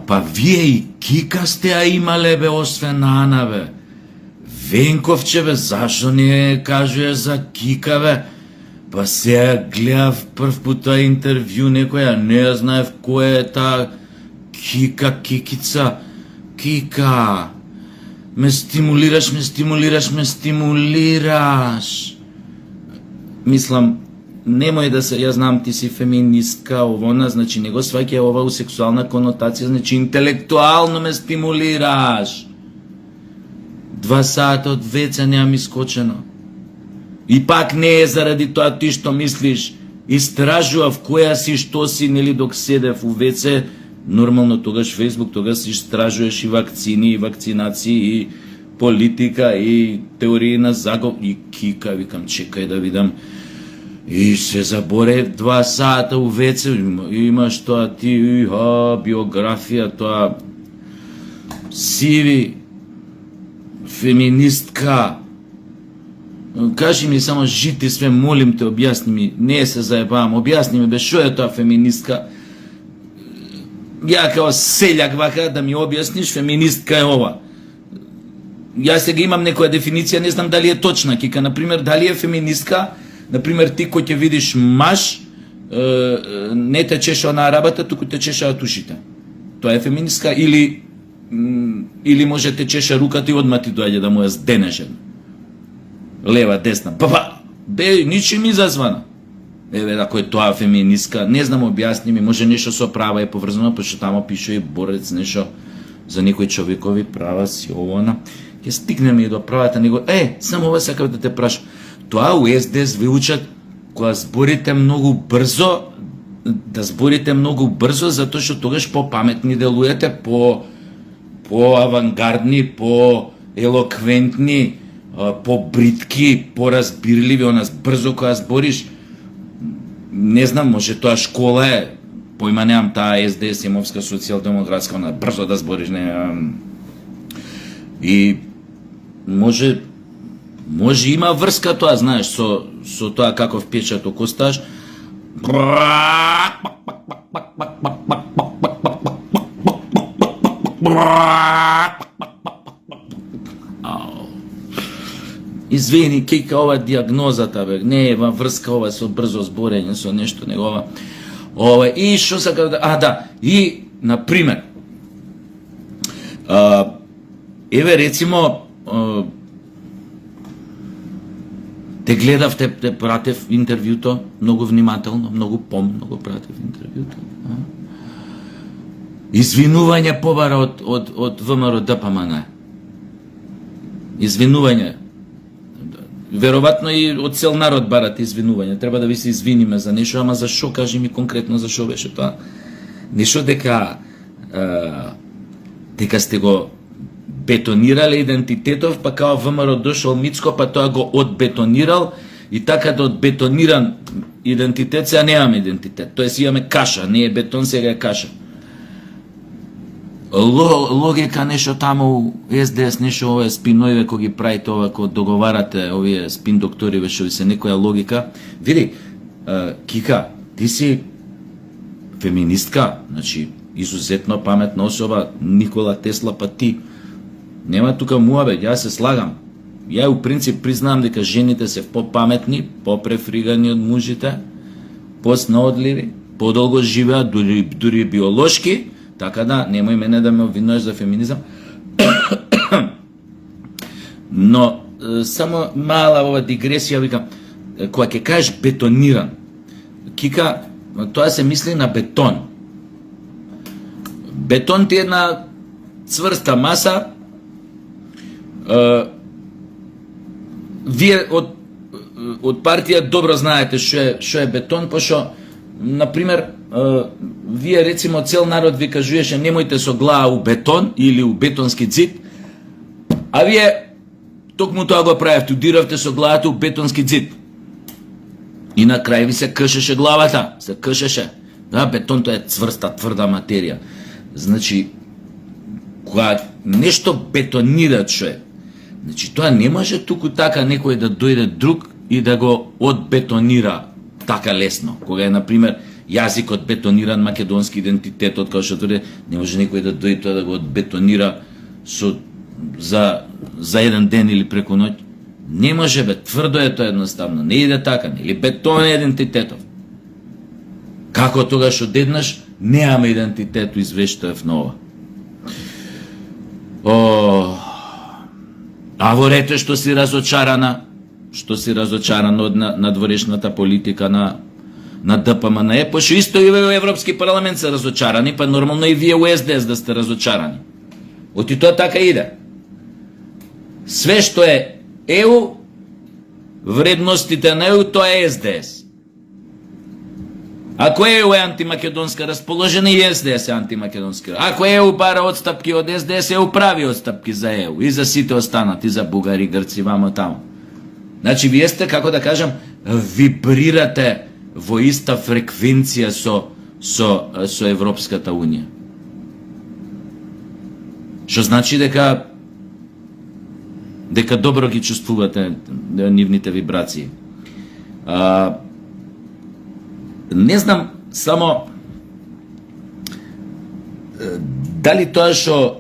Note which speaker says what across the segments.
Speaker 1: Па вие и Кика сте ја имале, бе, освен Ана, бе. Венковче, бе, зашо не кажуеш за Кика, бе? Па сега гледав прв пут тоа интервју, некоја не ја знаев кој е таа Кика, Кикица. Кика, ме стимулираш. Мислам, немој да се, ја знам ти си феминистка, овона, значи не го сваќај ова у сексуална конотација, значи интелектуално ме стимулираш. 2 сата од веца неам искочено. И пак не е заради тоа ти што мислиш. Истражував која си, што си, нели, док седев у веце. Нормално тогаш Фейсбук, тогаш истражуваш и вакцини, и вакцинации, и политика, и теории на загов. И Кика, викам, чекај да видам. И се заборев 2 сата у веце, имаш тоа ти, биографија, тоа сиви, феминистка. Кажи ми само жити све, молим те, објасни ми, не се заебавам, објасни ми, бе, шо е тоа феминистка? Ја као селјак вака да ми објасниш, феминистка е ова. Јас сега имам некоја дефиниција, не знам дали е точна, Кика, например, дали е феминистка, например, ти кој ќе видиш маж, не те чеша на работа, туку те чешаат ушите. Тоа е феминистка, или може те чеша руката и одма ти доаѓа да му ја зденеш една. Лева, десна, бе, ничим изазвана. Еве, ако е тоа феминистка, не знам, објасни ми, може нешто со права е поврзано, пошто тамо пише и борец, нешто за некои човекови права си овона. Ќе стигнеме и до правата, него, само ова сакав да те прашам. Тоа у СДС ви учат, кога зборите многу брзо, да зборите многу брзо, затоа што тогаш по-паметни делуете, по-авангардни, по-елоквентни, по-бритки, по-разбирливи, онас брзо кога збориш. Не знам, може тоа школа е, поима немам таа СДС, Емовска социјалдемократска, она брзо да збориш, и може има врска тоа, знаеш, со тоа каков печаток оставаш. Извини, Кика, ова диагнозата, бе, не е врска ова со брзо зборење, со нешто негова. И што сакав да... и, например, еве, рецимо, те гледав, те пратев интервјуто, многу внимателно, многу помно пратев интервјуто. Извинување побара од ВМРО ДПМН. Извинување. Веројатно и од цел народ барат извинување. Треба да ви се извиниме за нешто, ама за шо, кажи ми конкретно за шо беше тоа. Нешто дека сте го бетонирале идентитетов, па као ВМРО дошол Мицко, па тоа го одбетонирал, и така да одбетониран идентитет, сега немаме идентитет. Тоест имаме каша, не е бетон, сега е каша. Логика нешто тамо у СДС, нешто овие спинове кои ги правите ова, кога договарате овие спин доктори, што ви се некоја логика. Види, Кика, ти си феминистка, значи изузетно паметна особа, Никола Тесла, па ти. Нема тука муабет, јас се слагам. Ја у принцип признавам дека жените се по-паметни, по-префригани од мужите, по-снаодливи, подолго живеат, дури биолошки, така да, немој мене да ме обвинуваш за феминизам. Но, само мала ова дигресија, викам, кога ќе кажеш бетониран, Кика, тоа се мисли на бетон. Бетон ти е една цврста маса. Вие од партија добро знаете што е бетон, пошто, например, вие рецимо цел народ ви кажуеше немојте со глава у бетон или у бетонски ѕид, а вие токму тоа го правевте, удиравте со главата у бетонски ѕид. И на крај ви се кршеше главата, се кршеше. Да, бетон тоа е цврста, тврда материја. Значи, кога нешто бетонира човек, значи тоа не може туку така некој да дојде друг и да го одбетонира така лесно. Кога е, например, јазикот бетониран, македонски идентитетот, као што тврди, не може некој да дојде тоа да го бетонира за еден ден или преку ноќ. Не може, бе, тврдо е тоа едноставно, не иде така, или бетон е идентитетов. Како тогаш одеднаш неаме идентитет, извештаев на ова. А во рете што си разочарана од надворешната политика на ДПМН, пошто исто и во Европски парламент се разочарани, па нормално и вие у СДС да сте разочарани. Оти тоа така иде. Све што е ЕУ, вредностите на ЕУ, тоа е СДС. Ако ЕУ е антимакедонска расположена, и СДС е антимакедонска. Ако ЕУ бара отстапки од СДС, ЕУ прави отстапки за ЕУ. И за сите останати, за бугари, грци, вамо таму. Значи, вие сте, како да кажам, вибрирате во иста фреквенција со Европската Унија. Што значи дека добро ги чувствувате нивните вибрации. Не знам само дали тоа што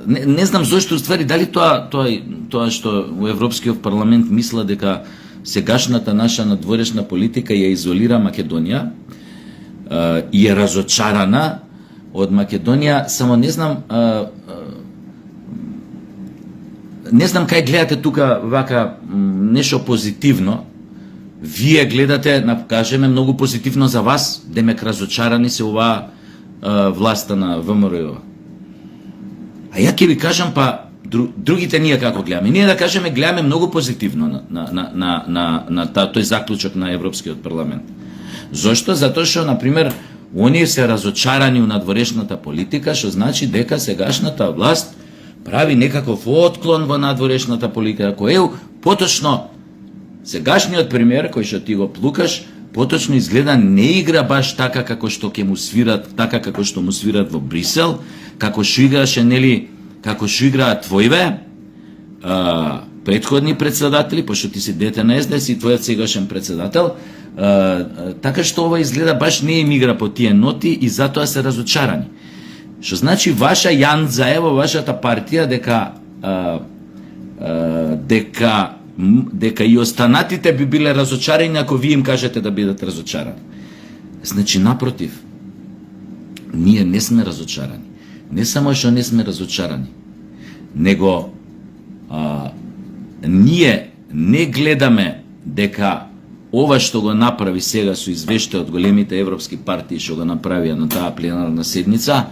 Speaker 1: не знам зошто уствари дали тоа што во Европскиот парламент мисла дека сегашната наша надворешна политика ја изолира Македонија и е разочарана од Македонија, само не знам кај гледате тука вака нешто позитивно. Вие гледате, кажеме, многу позитивно за вас, демек разочарани се оваа власта на ВМРО. А ја ќе ви кажам, па другите ние како гледаме. Ние да кажеме гледаме многу позитивно на тој заклучок на Европскиот парламент. Зошто? Затоа што, например, оние се разочарани у надворешната политика, што значи дека сегашната власт прави некаков отклон во надворешната политика, кој поточно сегашниот премиер, кој што ти го плукаш, поточно изгледа не игра баш така како што ќе му свират, така како што му свират во Брисел, како што играше, нели, како што играат твојве претходни председатели, пошто ти си дете на СДС и твојот сегашен председател, така што ова изгледа баш не им игра по тие ноти и затоа се разочарани. Што значи ваша јанза е во вашата партија дека и останатите би биле разочарани ако вие им кажете да бидат разочарани. Значи, напротив, ние не сме разочарани. Не само што не сме разочарани, него ние не гледаме дека ова што го направи сега со извештај од големите европски партии што го направија на таа пленарна седница,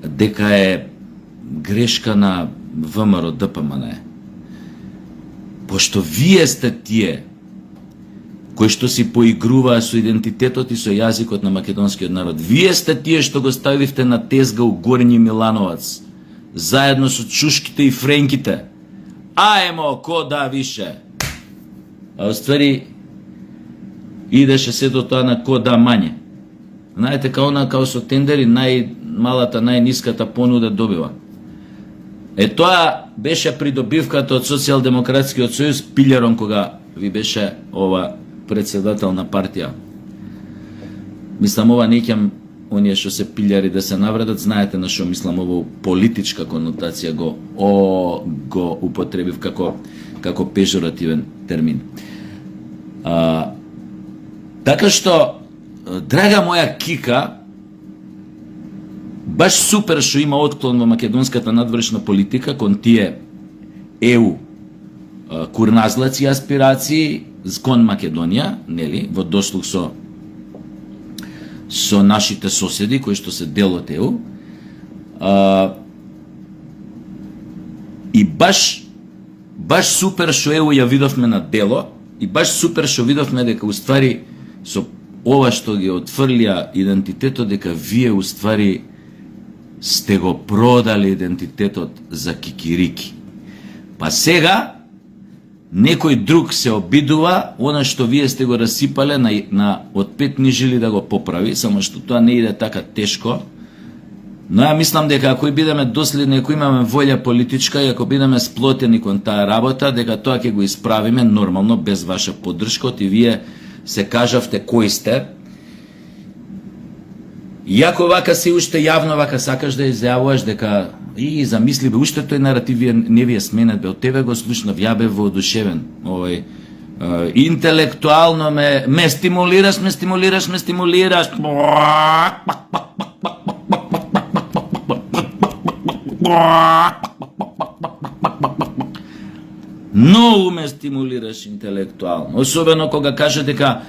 Speaker 1: дека е грешка на ВМРО ДПМН. Пошто вие сте тие кои што си поигруваа со идентитетот и со јазикот на македонскиот народ. Вие сте тие што го ставивте на тезга у Горњи Милановац, заедно со чушките и френките. Аемо, ко да више. А оствари идеше се до тоа на ко да мање. Знаете, као со тендери, најмалата, најниската понуда добива. Тоа беше придобивката од Социјалдемократскиот сојуз пилјарон кога ви беше ова председател на партија. Мислам, ова не ќе оние што се пилјари да се навредат, знаете на што мислам, ова политичка конотација го употребив како пежоративен термин. Така што, драга моја Кика, баш супер што има отклон во македонската надворешна политика кон тие ЕУ курназлаци аспирации кон Македонија, нели, во дослуг со нашите соседи кои што се дел од ЕУ. И баш супер што ЕУ ја видовме на дело и баш супер што видовме дека уствари со ова што ги отфрлија идентитетот, дека вие уствари сте го продали идентитетот за кикирики. Па сега некој друг се обидува она што вие сте го расипале од 5 нижили да го поправи, само што тоа не иде така тешко. Но ја мислам дека ако бидеме доследни, ако имаме волја политичка и ако бидеме сплотени кон таа работа, дека тоа ќе го исправиме нормално без ваша поддршка, и вие се кажавте кој сте. Иако вака се уште јавно вака сакаш да изјавуваш дека и замисли бе уште тој наратив не ви е сменет бе, од тебе го слушнав, ја бе воодушевен. Интелектуално ме стимулираш. Многу ме стимулираш интелектуално. Особено кога кажа дека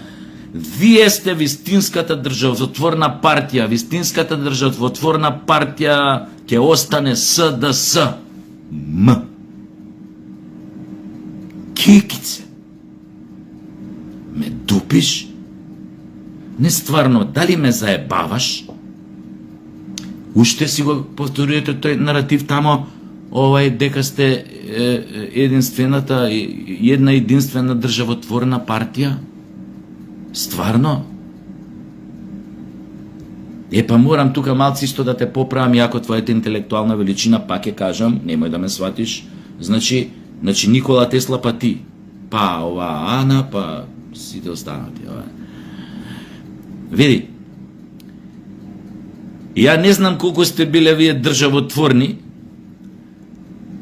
Speaker 1: вие сте вистинската државотворна партија. Вистинската државотворна партија ќе остане СДС. Кикице. Ме дупиш? Не стварно, дали ме заебаваш? Уште си го повторувате тој наратив тамо, дека сте една единствена државотворна партија? Стварно? Па морам тука малци исто да те поправам, иако твојата интелектуална величина, пак ќе кажам, немој да ме сватиш, значи Никола Тесла па ти, па ова Ана, па сите останати. Види, ја не знам колку сте биле вие државотворни,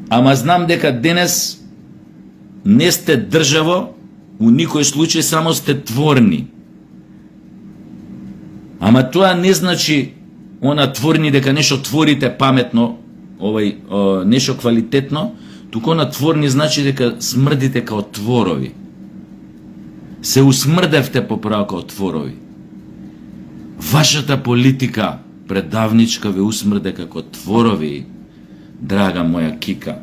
Speaker 1: ама знам дека денес не сте државо, у никој случај само сте творни. Ама тоа не значи творни дека нешто творите паметно, нешто квалитетно, туку творни значи дека смрдите као творови. Се усмрдевте поправо као творови. Вашата политика предавничка ве усмрде како творови, драга моја Кика.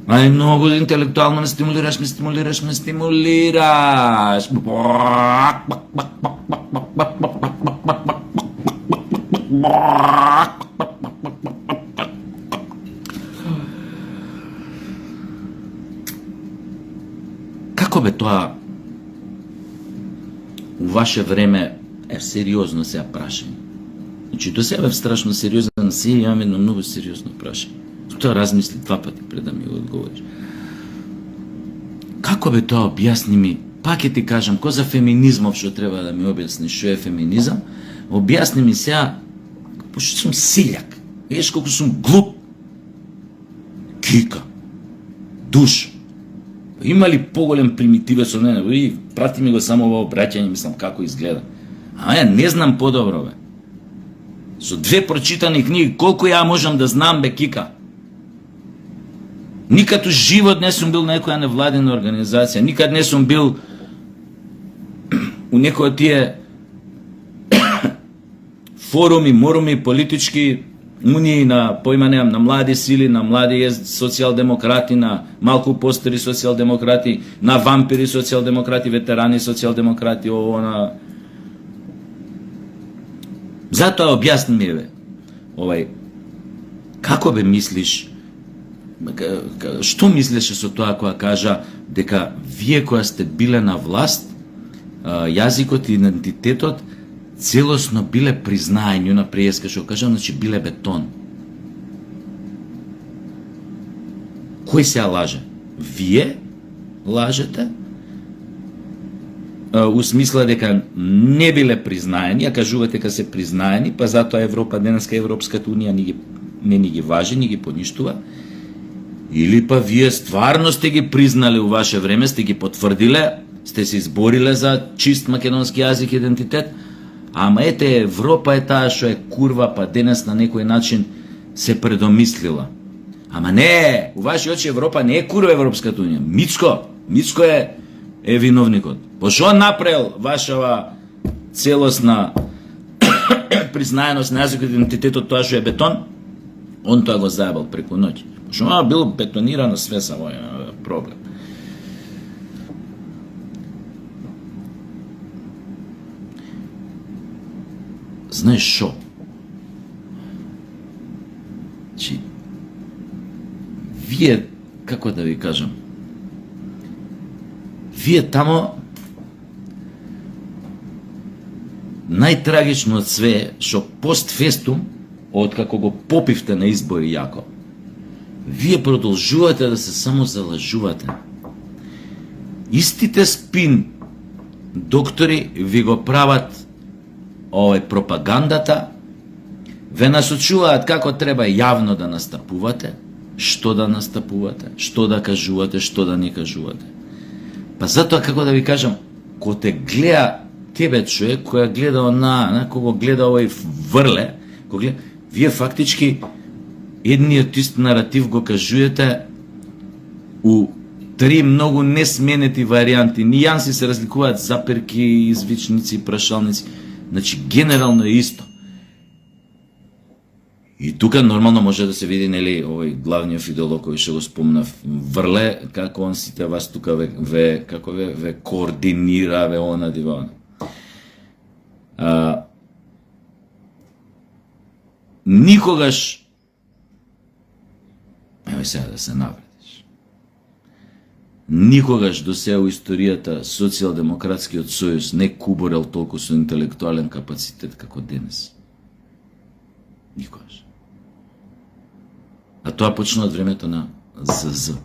Speaker 1: Многу интелектуално ме стимулираш. Како бе тоа у ваше време сериозно се прашање? Значи, до себе страшно сериозно се имам едно многу сериозно прашање. Тоа размисли два пати пред да ми го одговориш. Како бе тоа, објасни ми, пак ќе ти кажам, ко за феминизмов што треба да ми објасни што е феминизам, објасни ми сега, пошто сум сиљак, еш колку сум глуп. Кика, душ, има ли поголем примитивец од мене? И прати ми го само ова обраќање, мислам како изгледа. А ја не знам подобро, бе. Со 2 прочитани книги, колку ја можам да знам, бе, Кика? Никад у живот не сум бил на некоја невладина организација, никад не сум бил у некој од тие форуми, моруми, политички унии на на млади сили, на млади социјалдемократи, на малку постари социјалдемократи, на вампири социјалдемократи, ветерани социјалдемократи, Затоа објасни ми, бе, како бе мислиш, што мислеше со тоа кога кажа дека вие која сте биле на власт, јазикот и идентитетот целосно биле признаени, на приеска што кажам, значи биле бетон. Кој се лаже? Вие лажете? У смисла дека не биле признаени, а кажувате дека се признаени, па затоа Европа денеска Европската унија не ни ги важи, ни ги поништува. Или па вие стварно сте ги признали у ваше време, сте ги потврдиле, сте се избориле за чист македонски јазик и идентитет, ама Европа е таа што е курва, па денес на некој начин се предомислила. Ама не, у ваши очи Европа не е курва Европската унија. Мицко е виновникот. Пошто направил вашава целосна признаеност на јазикот и идентитетот тоа што е бетон, он тоа го заебал преку ноќ. Пошто бил бетонирано све за мој проблем. Знаеш шо? Вие, како да ви кажам, вие тамо најтрагично од све е што постфестум, откако го попивте на избори јако, вие продолжувате да се само залажувате. Истите спин доктори ви го прават пропагандата, ве насочуваат како треба јавно да настапувате, што да кажувате, што да не кажувате. Па затоа, како да ви кажам, ко те гледа тебе човек, која гледа кога гледа овој врле, вие фактички едниот ист наратив го кажуете у три многу несменети варијанти. Нијанси се разликуваат, заперки, извичници, прашалници. Значи, генерално е исто. И тука нормално може да се види, нели, овој главниот идеолог кој што го спомнав, врле, како он сите вас тука ве координира, ве она дивана. Никогаш, ево сега да се навредиш, никогаш до сега у историјата Социјалдемократскиот сојуз не куборел толку со интелектуален капацитет како денес. Никогаш. А тоа почна од времето на ЗЗ.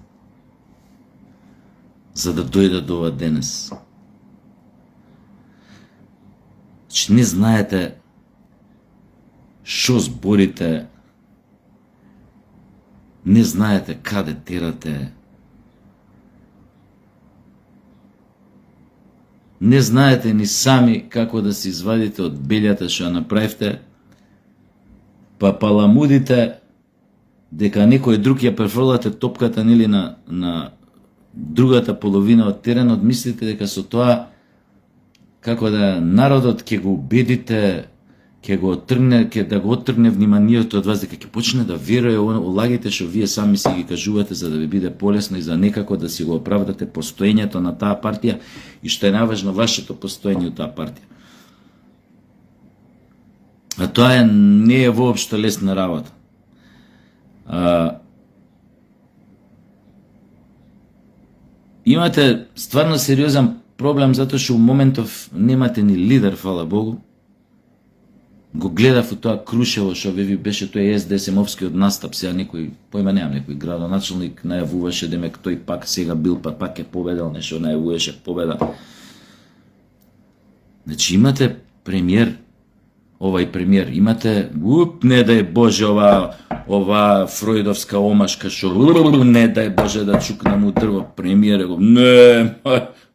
Speaker 1: За да дојде до ова денес. Че не знаете шо зборите, не знаете каде терате, не знаете ни сами како да се извадите од белјата што ја направивте, па паламудите дека некој друг ја префрлате топката нели на другата половина од теренот, мислите дека со тоа како да народот ќе го убедите, ќе да го оттргне вниманието од вас, дека ќе почне да верува улагите што вие сами си ги кажувате за да ви биде полесно и за некако да си го оправдате постоењето на таа партија и што е најважно вашето постоење од таа партија. А тоа не е воопшто лесна работа. Имате стварно сериозен проблем затоа што у моментов немате ни лидер, фала Богу. Го гледав у тоа Крушево што ви беше тој СДСМовскиот настап, сега некој, појма немам, некој градоначалник најавуваше демек тој пак сега бил, па пак е победал, нешто најавуваше победа. Значи имате премиер, овај премиер, имате, не дај Боже ова фројдовска омашка што не дај Боже да чукна му дрво, премиер го, не,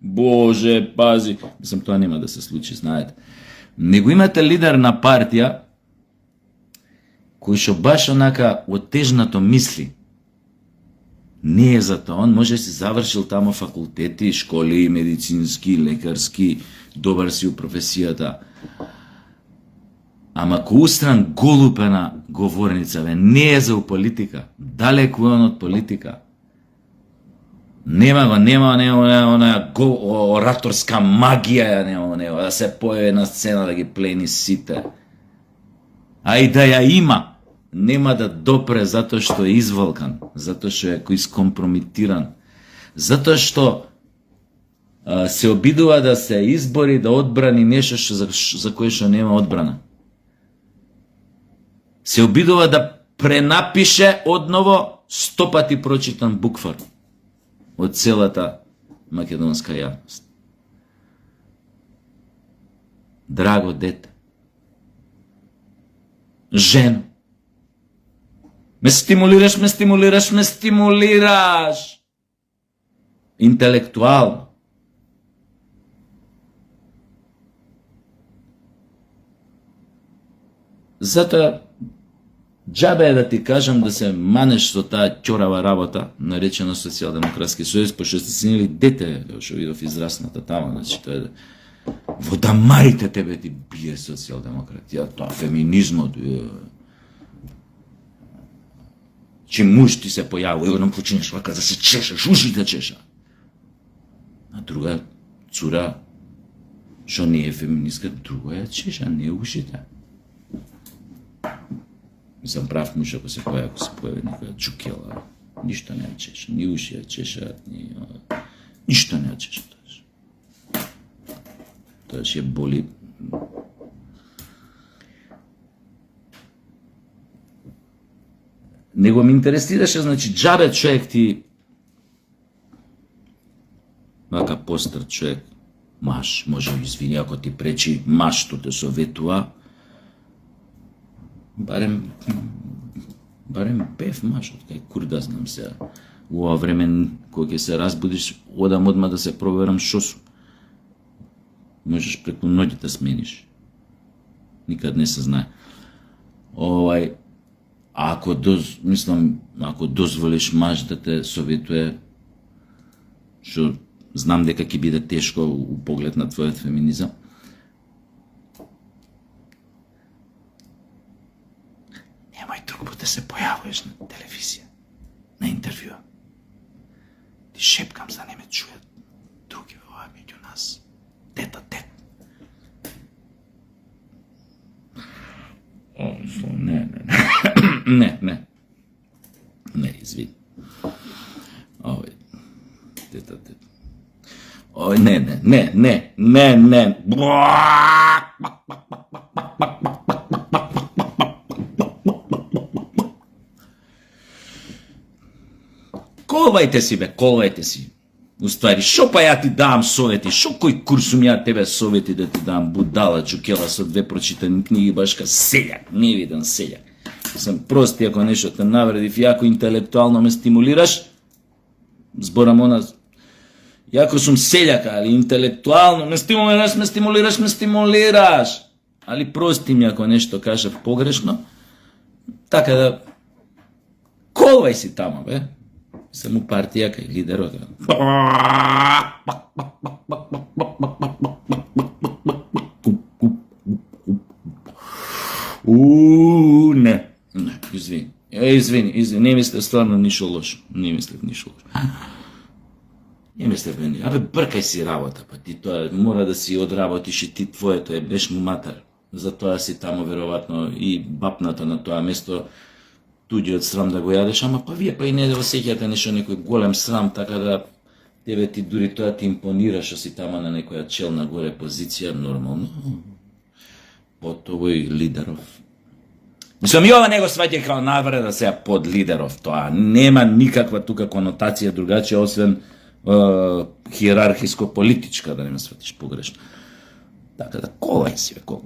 Speaker 1: Боже, пази, мислам тоа нема да се случи, знаете. Него имате лидер на партија кој што баш онака отежнато мисли. Не е за тоа, он може си завршил тамо факултети, школи, медицински, лекарски, добар си у професијата. Ама ко устран голупена говорница, не е за политика, далеку е он од политика. Нема она ораторска магија, нема да се појави на сцена да ги плени сите. А и да ја има, нема да допре затоа што е изволкан, затоа што е искомпрометиран, затоа што се обидува да се избори, да одбрани нешто за кое што нема одбрана. Се обидува да пренапише одново 100 пати прочитан буквар од целата македонска јавност. Драго дете, жено, ме стимулираш интелектуално. Затоа џабе е да ти кажам да се манеш со таа ќорава работа, наречена Социјалдемократски сојуз, пошто сте си нели дете, што видов израсната тама, значи тоа е во дамарите тебе ти бие социјалдемократија, тоа феминизмот, че муж ти се појавува, едном починеш вака да се чешеш, ушите чеша. А друга цура, што не е феминистка, друга ја чеша, не ушите. Мислам, прав муж ако се појави некоја чукела, ништо не ја чеша, ни уши ја чеша, ништо не ја чеша тоаш. Тоаш ја боли. Него ми интересираше, значи, џабе човек ти, вака постар човек, Маш, може извини ако ти пречи маш што те советува, барем бев маш, од кај кур да знам сега. У ова време, кога ќе се разбудиш, одам одма да се проверам шо сум. Можеш преку ноќ да смениш. Никад не се знае. Ако дозволиш маж да те советуе, што знам дека ќе биде тешко у поглед на твојот феминизам, немој друг пат да се појавуваш на телевизија, на интервјуа. Ти шепкам за да не ме чујат други ова меѓу нас. Тета. Не, извини. Тета. Не. Колвајте си. Уствари, шо па ја ти давам совети? Шо кој курсум ја тебе совети да ти давам, будала чукела со 2 прочитани книги, башка селјак, невиден селјак. Сам прости ако нешто те навредив, јако интелектуално ме стимулираш, зборам она, јако сум селјак, али интелектуално ме стимулираш. Али прости ми ако нешто кажав погрешно, така да, колвај си тамо, бе. Само партија кај лидерот. Не. Извини, не мислев стварно ништо лошо. Не мислев. Абе, бркај си работа, па ти тоа мора да си одработиш и ти твоето е беш му матар. Затоа си тамо веројатно и бапната на тоа место, туѓиот срам да го јадеш, ама па вие па и не да осеќате нешто некој голем срам, така да тебе ти дури тоа ти импонира што си тама на некоја челна горе позиција, нормално. Под овој лидеров. Мислам, и ова не го сваќа као навреда сега под лидеров, тоа нема никаква тука конотација другачија, освен хиерархиско-политичка, да не ме сватиш погрешно. Така да, колај си, бе, колај.